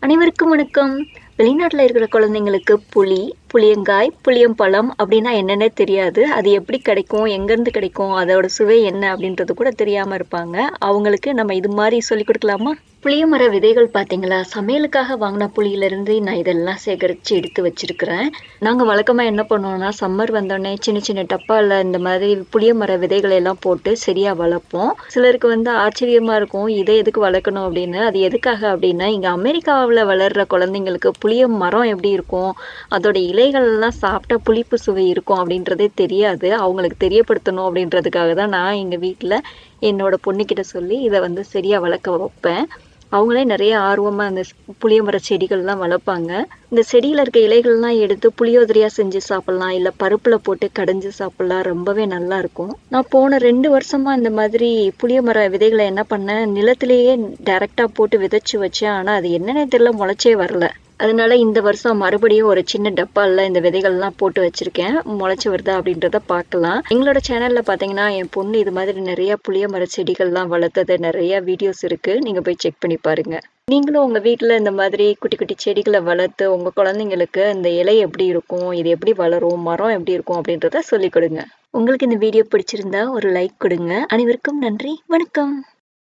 அனைவருக்கும் வணக்கம். வெளிநாட்டுல இருக்கிற குழந்தைங்களுக்கு புளி, புளியங்காய், புளியம்பழம் அப்டின்னா என்னன்னே தெரியாது. அது எப்படி கிடைக்கும்? எங்கேருந்து கிடைக்கும்? அதோட சுவை என்ன? அப்படின்றது கூட தெரியாம இருப்பாங்க. அவங்களுக்கு நம்ம இது மாரி சொல்லிக் குடுக்கலாமா? புளிய மர விதைகள் பார்த்தீங்களா? சமையலுக்காக வாங்குன புளியிலருந்து நான் இதெல்லாம் சேகரிச்சு எடுத்து வச்சிருக்கிறேன். நாங்க வழக்கமா என்ன பண்ணுவோம்னா, சம்மர் வந்தோனே சின்ன சின்ன டப்பால இந்த மாதிரி புளிய மர விதைகள எல்லாம் போட்டு செடியா வளர்ப்போம். சிலருக்கு வந்து ஆச்சரியமா இருக்கும். இத எதுக்கு வளர்க்கணும் அப்படின்னு. அது எதுக்காக அப்படின்னா, இங்க அமெரிக்காவுல வளர்ற குழந்தைங்களுக்கு புளிய மரம் எப்படி இருக்கும்? அதோட இலைகள்லாம் சாப்பிட்டா புளிப்பு சுவை இருக்கும் அப்படின்றதே தெரியாது. அவங்களுக்கு தெரியப்படுத்தணும் அப்படின்றதுக்காக தான் நான் எங்க வீட்ல என்னோட பொண்ணுகிட்ட சொல்லி இத வந்து செடியா வளர்க்க வைப்பேன். அவங்களே நெறைய ஆர்வமா அந்த புளிய மர செடிகள்லாம் வளர்ப்பாங்க. இந்த செடியில இருக்க இலைகள்லாம் எடுத்து புளியோதரையா செஞ்சு சாப்பிடலாம். இல்ல பருப்புல போட்டு கடைஞ்சு சாப்பிடலாம். ரொம்பவே நல்லாருக்கும். நான் போன 2 வருஷமா இந்த மாதிரி புளிய மர விதைகள என்ன பண்ணேன், நிலத்திலேயே டைரக்ட்டா போட்டு விதைச்சு வச்சேன். ஆனா அது என்னன்னே தெரியல முளைச்சே வரல. அதனால இந்த வருஷம் மறுபடியும் ஒரு சின்ன டப்பால்ல இந்த விதைகள்லாம் போட்டு வச்சிருக்கேன். முளைச்சு வருதா அப்படின்றத பார்க்கலாம். எங்களோட சேனல்ல பார்த்தீங்கன்னா, என் பொண்ணு இது மாதிரி நெறைய புளிய மர செடிகள்லாம் வளர்த்தது நெறைய வீடியோஸ் இருக்கு. நீங்க போய் செக் பண்ணி பாருங்க. நீங்களும் உங்க வீட்ல இந்த மாதிரி குட்டி குட்டி செடிகள வளர்த்து உங்க குழந்தைங்களுக்கு இந்த இலை எப்படி இருக்கும்? இது எப்படி வளரும்? மரம் எப்படி இருக்கும்? அப்படின்றத சொல்லிக் கொடுங்க. உங்களுக்கு இந்த வீடியோ பிடிச்சிருந்தா ஒரு லைக் கொடுங்க. அனைவருக்கும் நன்றி. வணக்கம்.